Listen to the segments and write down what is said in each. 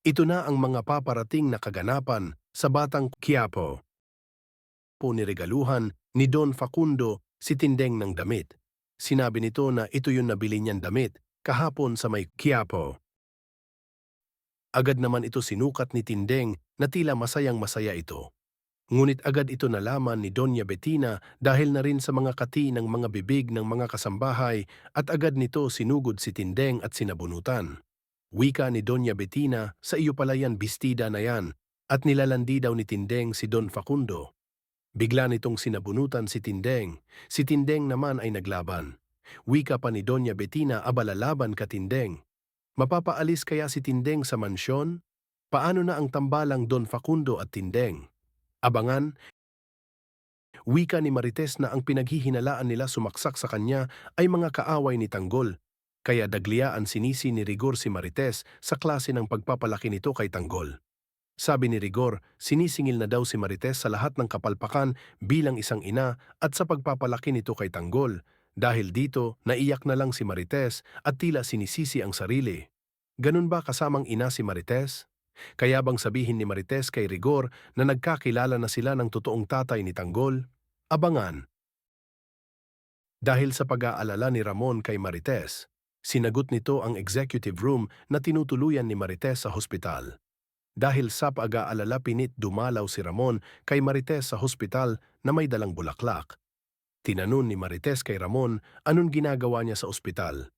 Ito na ang mga paparating na kaganapan sa Batang Quiapo. Po niregaluhan ni Don Facundo si Tindeng ng damit. Sinabi nito na ito yung nabili niyang damit kahapon sa may Quiapo. Agad naman ito sinukat ni Tindeng na tila masayang-masaya ito. Ngunit agad ito nalaman ni Doña Bettina dahil na rin sa mga kati ng mga bibig ng mga kasambahay at agad nito sinugod si Tindeng at sinabunutan. Wika ni Doña Bettina, sa iyo pala yan bistida na yan, at nilalandi daw ni Tindeng si Don Facundo. Bigla nitong sinabunutan si Tindeng. Si Tindeng naman ay naglaban. Wika pa ni Doña Bettina, abalalaban ka Tindeng. Mapapaalis kaya si Tindeng sa mansyon? Paano na ang tambalang Don Facundo at Tindeng? Abangan, wika ni Marites na ang pinaghihinalaan nila sumaksak sa kanya ay mga kaaway ni Tanggol. Kaya dagliaan sinisi ni Rigor si Marites sa klase ng pagpapalaki nito kay Tanggol. Sabi ni Rigor, sinisingil na daw si Marites sa lahat ng kapalpakan bilang isang ina at sa pagpapalaki nito kay Tanggol. Dahil dito, naiyak na lang si Marites at tila sinisisi ang sarili. Ganun ba kasamang ina si Marites? Kaya bang sabihin ni Marites kay Rigor na nagkakilala na sila ng totoong tatay ni Tanggol? Abangan. Dahil sa pag-aalala ni Ramon kay Marites, sinagot nito ang executive room na tinutuluyan ni Marites sa hospital. Dahil sa pag-aalala pinit dumalaw si Ramon kay Marites sa hospital na may dalang bulaklak. Tinanong ni Marites kay Ramon anong ginagawa niya sa ospital.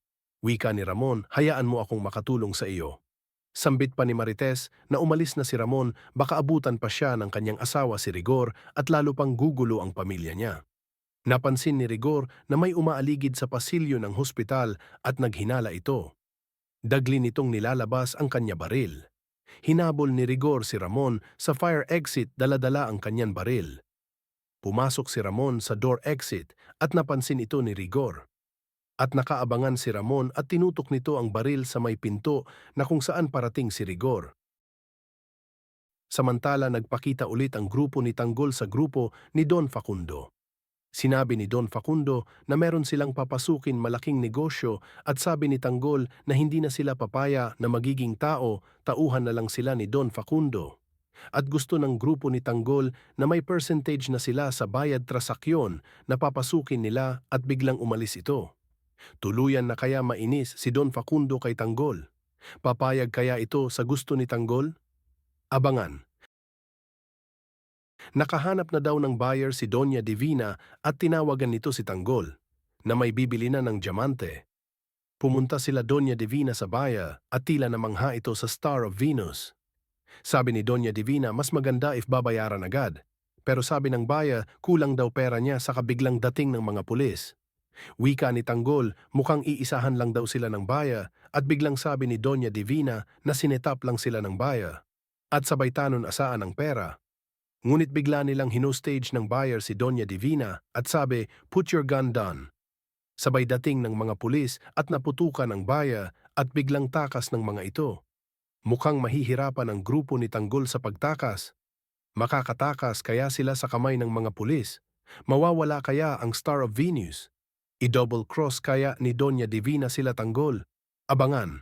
Wika ni Ramon, hayaan mo akong makatulong sa iyo. Sambit pa ni Marites na umalis na si Ramon baka abutan pa siya ng kanyang asawa si Rigor at lalo pang gugulo ang pamilya niya. Napansin ni Rigor na may umaaligid sa pasilyo ng hospital at naghinala ito. Dagli nitong nilalabas ang kanya baril. Hinabol ni Rigor si Ramon sa fire exit, dala-dala ang kanyang baril. Pumasok si Ramon sa door exit at napansin ito ni Rigor. At nakaabangan si Ramon at tinutok nito ang baril sa may pinto na kung saan parating si Rigor. Samantala nagpakita ulit ang grupo ni Tanggol sa grupo ni Don Facundo. Sinabi ni Don Facundo na meron silang papasukin malaking negosyo at sabi ni Tanggol na hindi na sila papaya na magiging tao, tauhan na lang sila ni Don Facundo. At gusto ng grupo ni Tanggol na may percentage na sila sa bayad transaksyon na papasukin nila at biglang umalis ito. Tuluyan na kaya mainis si Don Facundo kay Tanggol? Papayag kaya ito sa gusto ni Tanggol? Abangan. Nakahanap na daw ng buyer si Doña Divina at tinawagan nito si Tanggol na may bibili na ng diamante. Pumunta sila Doña Divina sa buyer at tila namangha ito sa Star of Venus. Sabi ni Doña Divina mas maganda if babayaran agad. Pero sabi ng buyer kulang daw pera niya sa kabiglang dating ng mga pulis. Wika ni Tanggol, mukhang iisahan lang daw sila ng buyer at biglang sabi ni Doña Divina na sinetap lang sila ng buyer at sabay tanon asaan ang pera. Ngunit bigla nilang hinostage ng buyer si Doña Divina at sabi, put your gun down. Sabay dating ng mga pulis at naputukan ang buyer at biglang takas ng mga ito. Mukhang mahihirapan ang grupo ni Tanggol sa pagtakas. Makakatakas kaya sila sa kamay ng mga pulis? Mawawala kaya ang Star of Venus? I-double cross kaya ni Doña Divina sila Tanggol? Abangan.